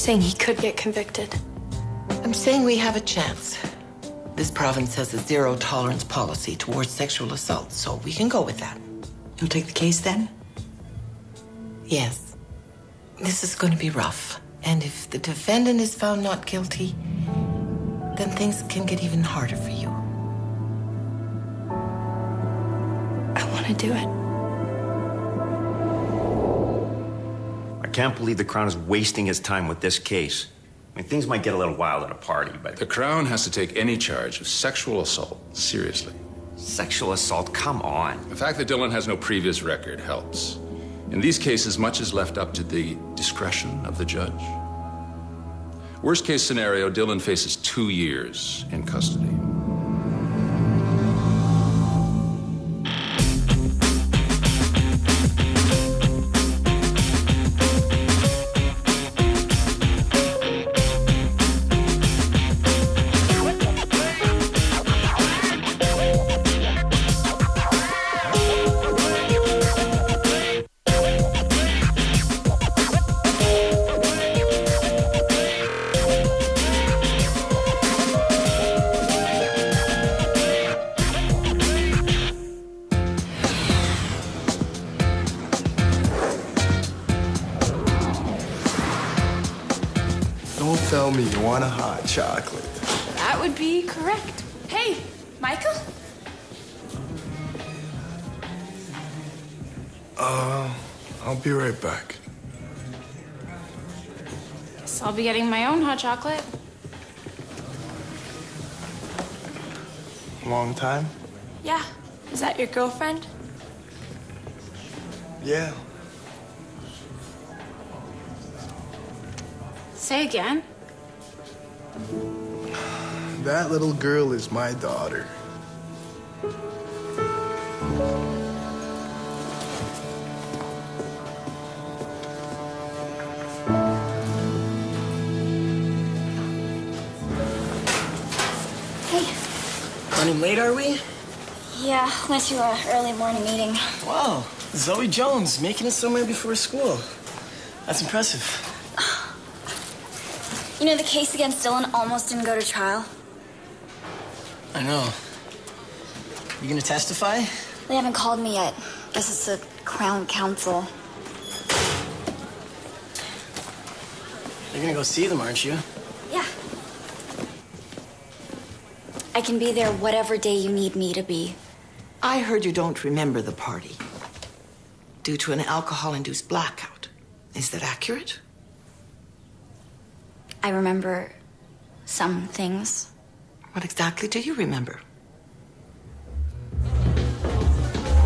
saying he could get convicted. I'm saying we have a chance. This province has a zero-tolerance policy towards sexual assault, so we can go with that. You'll take the case then? Yes. This is going to be rough. And if the defendant is found not guilty, then things can get even harder for you. I want to do it. I can't believe the Crown is wasting his time with this case. I mean, things might get a little wild at a party, but... The Crown has to take any charge of sexual assault seriously. Sexual assault? Come on. The fact that Dylan has no previous record helps. In these cases, much is left up to the discretion of the judge. Worst case scenario, Dylan faces 2 years in custody. Don't tell me you want a hot chocolate. That would be correct. Hey, Michael? I'll be right back. Guess I'll be getting my own hot chocolate. Long time? Yeah. Is that your girlfriend? Yeah. Say again. That little girl is my daughter. Hey. Running late, are we? Yeah, went to an early morning meeting. Wow, Zoe Jones making it somewhere before school. That's impressive. You know, the case against Dylan almost didn't go to trial. I know. You gonna testify? They haven't called me yet. Guess it's the Crown Counsel. You're gonna go see them, aren't you? Yeah. I can be there whatever day you need me to be. I heard you don't remember the party due to an alcohol-induced blackout. Is that accurate? I remember some things. What exactly do you remember?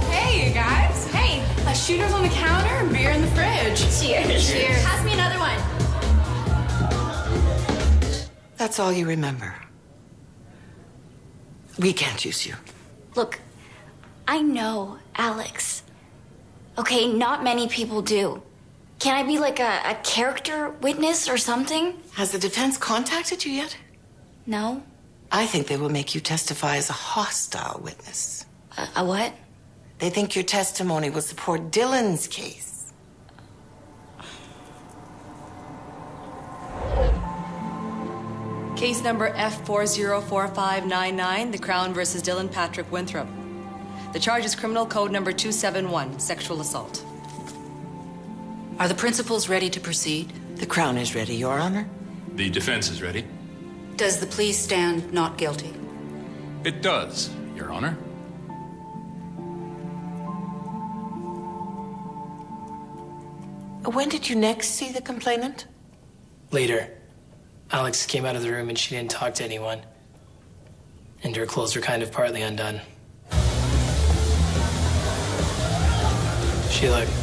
Hey, you guys. Hey, a shooter's on the counter and beer in the fridge. Cheers. Cheers. Pass me another one. That's all you remember. We can't use you. Look, I know Alex. Okay, not many people do. Can I be like a character witness or something? Has the defense contacted you yet? No? I think they will make you testify as a hostile witness. A what? They think your testimony will support Dylan's case. Case number F404599, the Crown versus Dylan Patrick Winthrop. The charge is criminal code number 271, sexual assault. Are the principals ready to proceed? The Crown is ready, Your Honor. The defense is ready. Does the plea stand not guilty? It does, Your Honor. When did you next see the complainant? Later. Alex came out of the room and she didn't talk to anyone. And her clothes were kind of partly undone. She looked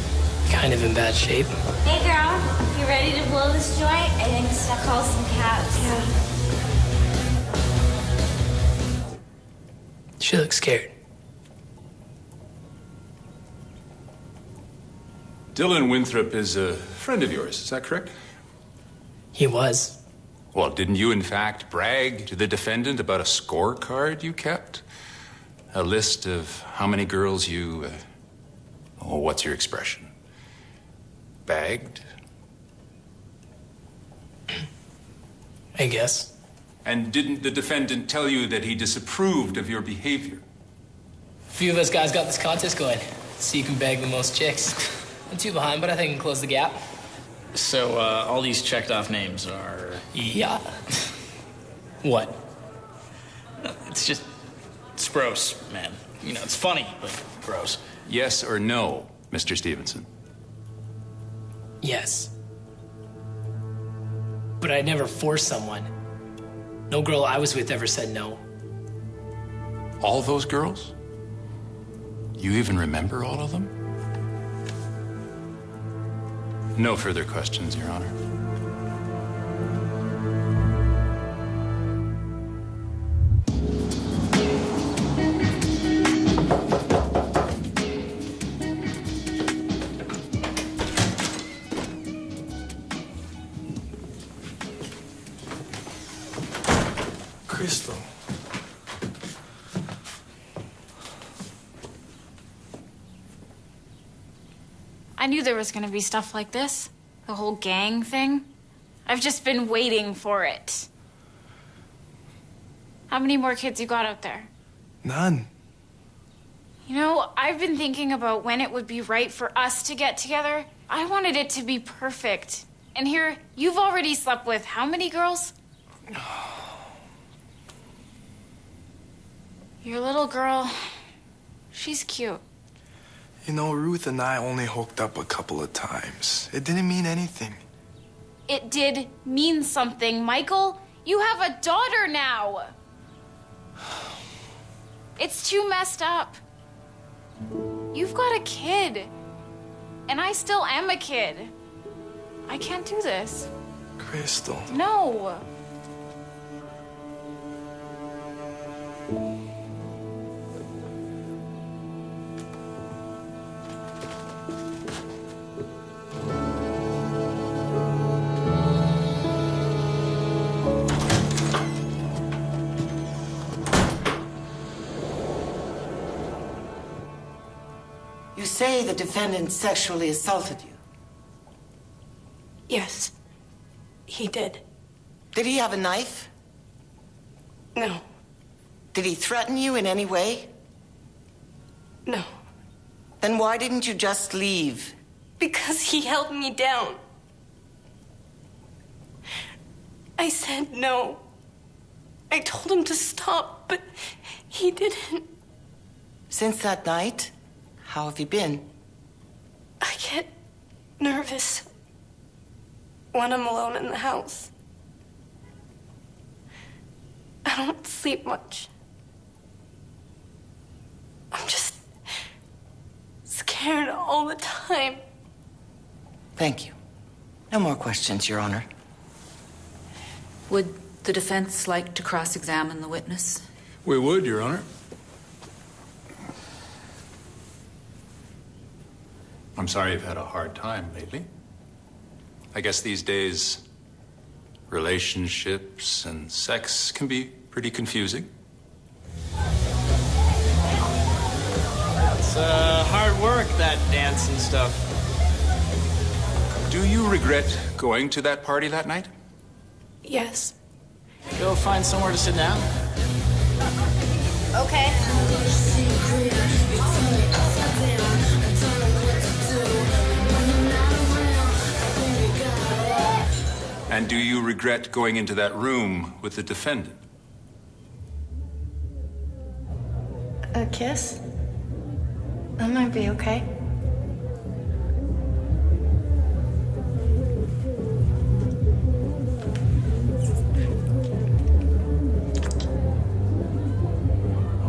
kind of in bad shape. Hey, girl. You ready to blow this joint? I think it's gonna call some cabs. Yeah. She looked scared. Dylan Winthrop is a friend of yours, is that correct? He was. Well, didn't you in fact brag to the defendant about a scorecard you kept? A list of how many girls you, what's your expression? Bagged? I guess. And didn't the defendant tell you that he disapproved of your behavior? A few of us guys got this contest going. See who can bag the most chicks. I'm 2 behind, but I think I can close the gap. So, all these checked off names are... Yeah. What? It's just... It's gross, man. You know, it's funny, but gross. Yes or no, Mr. Stevenson? Yes. But I never forced someone. No girl I was with ever said no. All those girls? You even remember all of them? No further questions, Your Honor. Crystal. I knew there was gonna be stuff like this. The whole gang thing. I've just been waiting for it. How many more kids you got out there? None. You know, I've been thinking about when it would be right for us to get together. I wanted it to be perfect. And here, you've already slept with how many girls? Your little girl, she's cute. You know, Ruth and I only hooked up a couple of times. It didn't mean anything. It did mean something, Michael. You have a daughter now. It's too messed up. You've got a kid. And I still am a kid. I can't do this. Crystal. No. You say the defendant sexually assaulted you. Yes, he did. Did he have a knife? No. Did he threaten you in any way? No. Then why didn't you just leave? Because he held me down. I said no. I told him to stop, but he didn't. Since that night, how have you been? I get nervous when I'm alone in the house. I don't sleep much. I'm just scared all the time. Thank you. No more questions, Your Honor. Would the defense like to cross-examine the witness? We would, Your Honor. I'm sorry you've had a hard time lately. I guess these days, relationships and sex can be pretty confusing. It's hard work, that dance and stuff. Do you regret going to that party that night? Yes. Go find somewhere to sit down. Okay. And do you regret going into that room with the defendant? A kiss? That might be okay.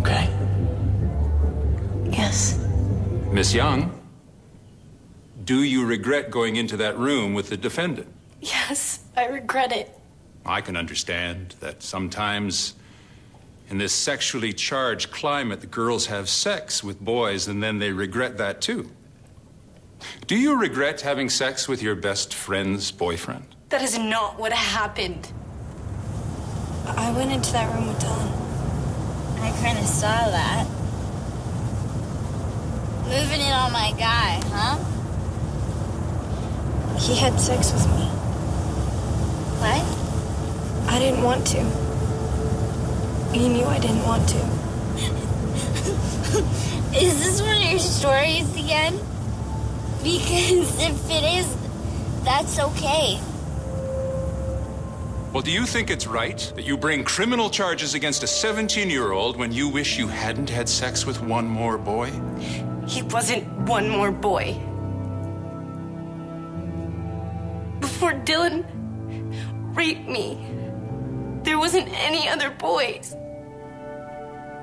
Okay. Yes. Miss Young, do you regret going into that room with the defendant? Yes, I regret it. I can understand that sometimes in this sexually charged climate, the girls have sex with boys and then they regret that too. Do you regret having sex with your best friend's boyfriend? That is not what happened. I went into that room with Dylan. I kind of saw that. Moving in on my guy, huh? He had sex with me. What? I didn't want to. He knew I didn't want to. Is this one of your stories again? Because if it is, that's okay. Well, do you think it's right that you bring criminal charges against a 17-year-old when you wish you hadn't had sex with one more boy? He wasn't one more boy. Before Dylan raped me, there wasn't any other boys.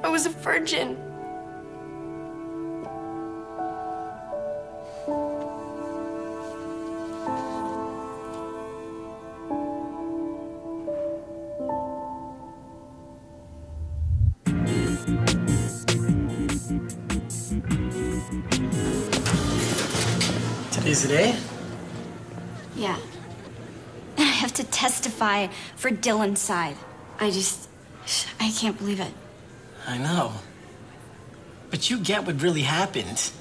I was a virgin. Today's the day? Yeah. And I have to testify for Dylan's side. I can't believe it. I know. But you get what really happened.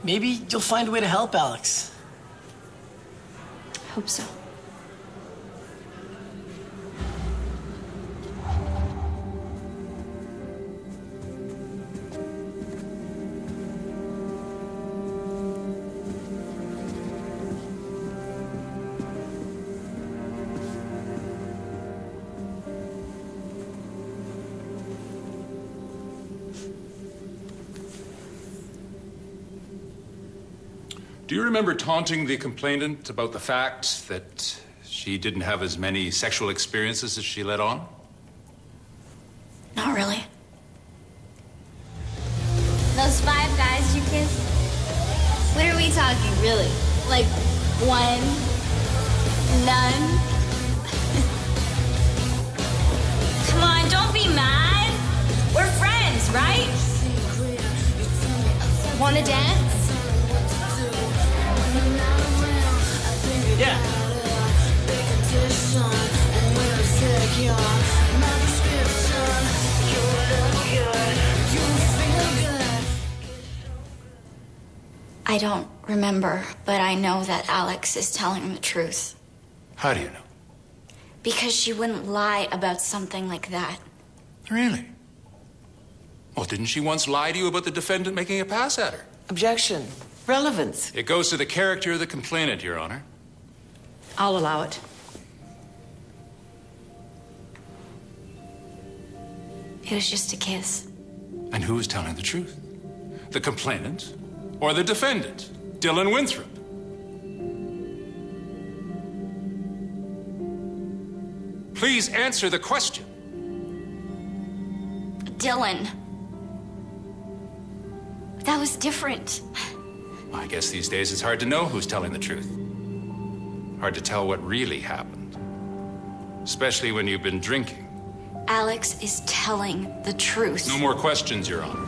Maybe you'll find a way to help Alex. Hope so. Do you remember taunting the complainant about the fact that she didn't have as many sexual experiences as she let on? Not really. Those 5 guys you kissed? What are we talking, really? Like, 1? None? Come on, don't be mad. We're friends, right? Wanna dance? Yeah. I don't remember, but I know that Alex is telling the truth. How do you know? Because she wouldn't lie about something like that. Really? Well, didn't she once lie to you about the defendant making a pass at her? Objection. Relevance. It goes to the character of the complainant, Your Honor. I'll allow it. It was just a kiss. And who is telling the truth? The complainant or the defendant, Dylan Winthrop? Please answer the question. Dylan. That was different. I guess these days it's hard to know who's telling the truth. Hard to tell what really happened. Especially when you've been drinking. Alex is telling the truth. No more questions, Your Honor.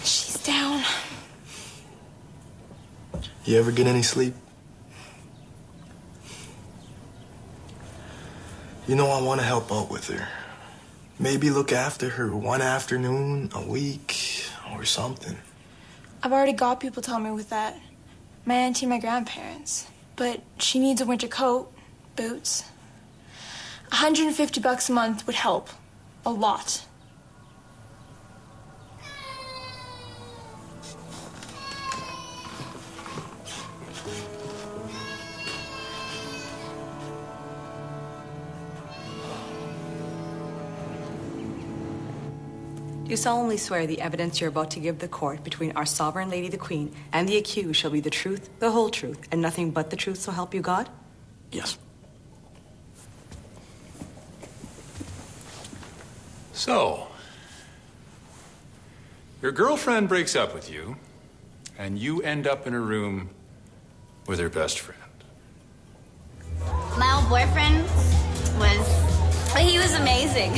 She's down. You ever get any sleep? You know, I want to help out with her. Maybe look after her one afternoon, a week, or something. I've already got people telling me with that. My auntie and my grandparents. But she needs a winter coat, boots. $150 a month would help. A lot. You solemnly swear the evidence you're about to give the court between our sovereign lady the Queen and the accused shall be the truth, the whole truth, and nothing but the truth, so help you God? Yes. So, your girlfriend breaks up with you, and you end up in a room with her best friend. My old boyfriend he was amazing.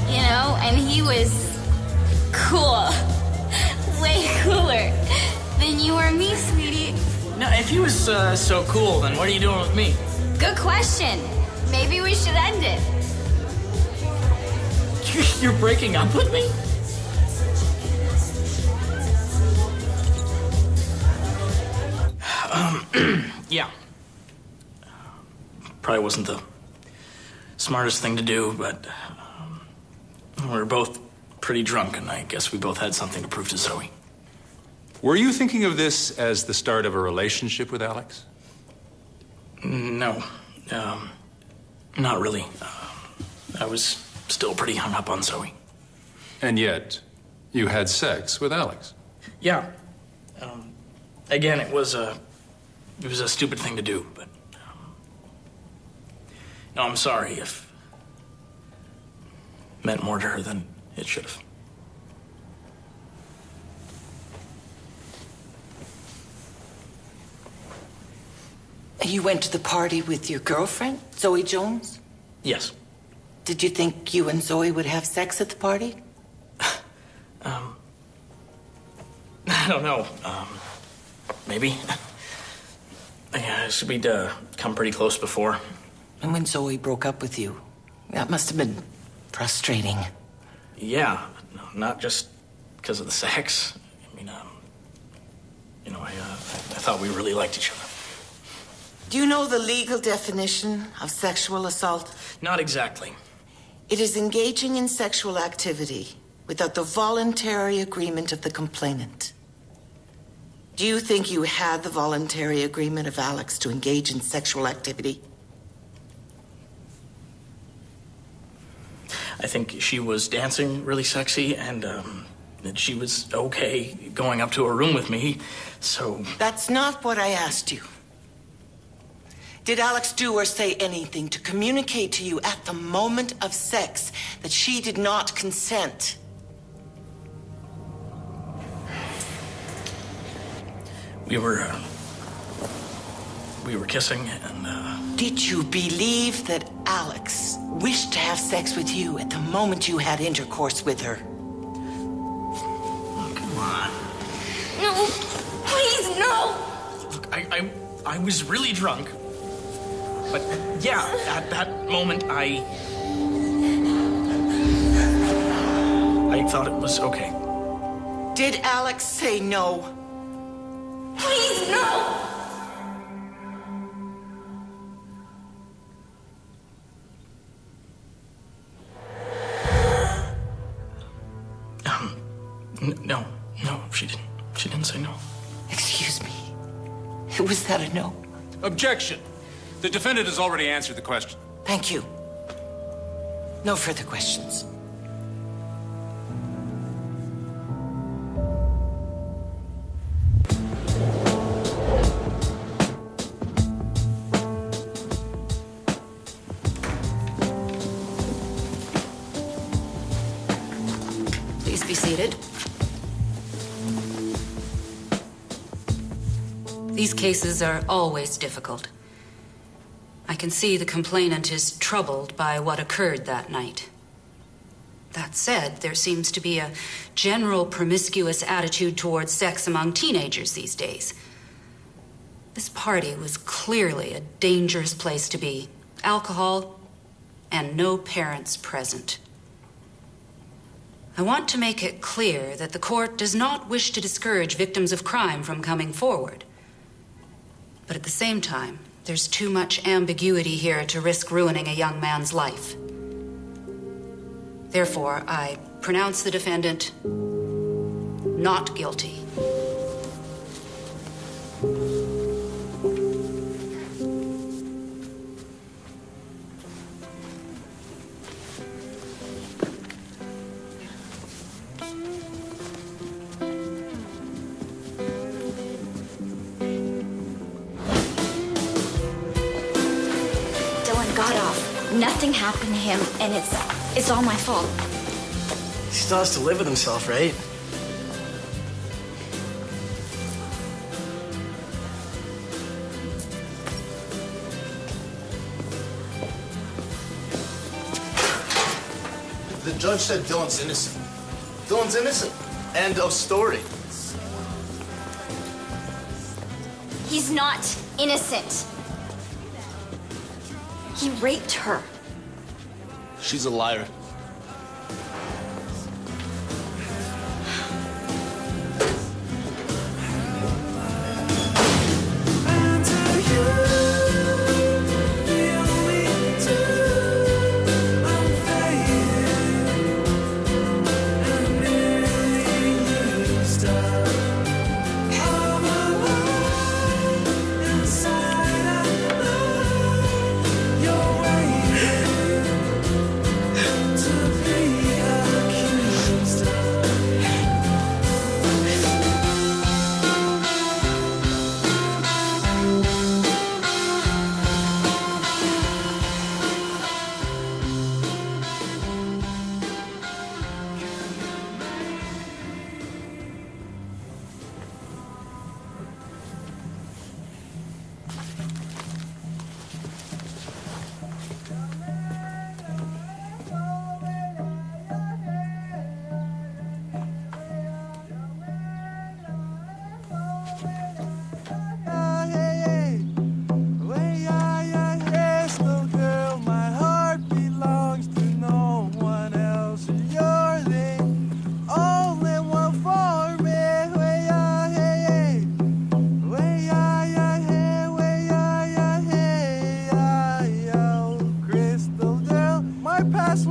You know, and he was cool. Way cooler than you or me, sweetie. No, if he was so cool, then what are you doing with me? Good question. Maybe we should end it. You're breaking up with me? Yeah. Probably wasn't the smartest thing to do, but we were both pretty drunk, and I guess we both had something to prove to Zoe. Were you thinking of this as the start of a relationship with Alex? No. Not really. I was still pretty hung up on Zoe. And yet, you had sex with Alex. Yeah. Again, it was a stupid thing to do, but no, I'm sorry if it meant more to her than it should have. You went to the party with your girlfriend, Zoe Jones? Yes. Did you think you and Zoe would have sex at the party? I don't know. Maybe. Yeah, we'd come pretty close before. And when Zoe broke up with you, that must have been frustrating. Yeah, not just because of the sex. I mean, I thought we really liked each other. Do you know the legal definition of sexual assault? Not exactly. It is engaging in sexual activity without the voluntary agreement of the complainant. Do you think you had the voluntary agreement of Alex to engage in sexual activity? I think she was dancing really sexy, and that she was okay going up to her room with me, so... That's not what I asked you. Did Alex do or say anything to communicate to you at the moment of sex that she did not consent? We were kissing, and Did you believe that Alex wished to have sex with you at the moment you had intercourse with her? Oh, come on. No, please, no! Look, I was really drunk. But yeah, at that moment, I thought it was okay. Did Alex say no? Please, no! No, she didn't. She didn't say no. Excuse me. Was that a no? Objection. The defendant has already answered the question. Thank you. No further questions. Please be seated. These cases are always difficult. I can see the complainant is troubled by what occurred that night. That said, there seems to be a general promiscuous attitude towards sex among teenagers these days. This party was clearly a dangerous place to be. Alcohol and no parents present. I want to make it clear that the court does not wish to discourage victims of crime from coming forward. But at the same time, there's too much ambiguity here to risk ruining a young man's life. Therefore, I pronounce the defendant not guilty. Nothing happened to him, and it's all my fault. He still has to live with himself, right? The judge said Dylan's innocent. Dylan's innocent. End of story. He's not innocent. He raped her. She's a liar.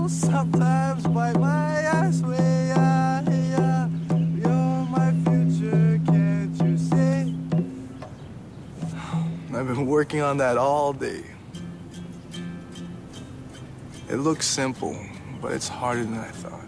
Sometimes bite my ass way out here. You're my future, can't you see? I've been working on that all day. It looks simple, but it's harder than I thought.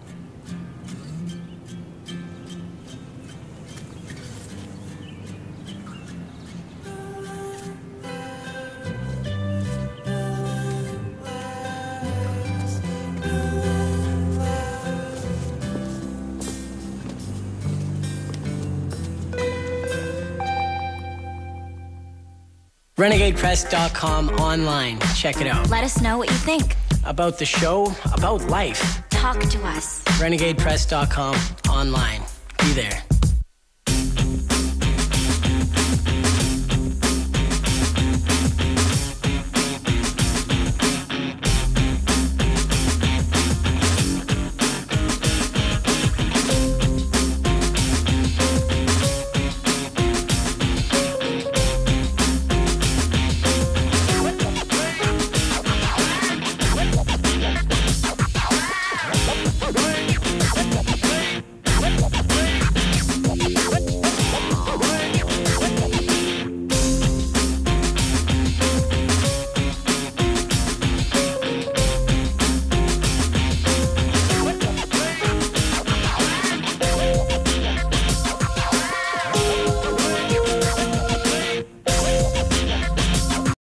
RenegadePress.com online. Check it out. Let us know what you think. About the show, about life. Talk to us. RenegadePress.com online. Be there.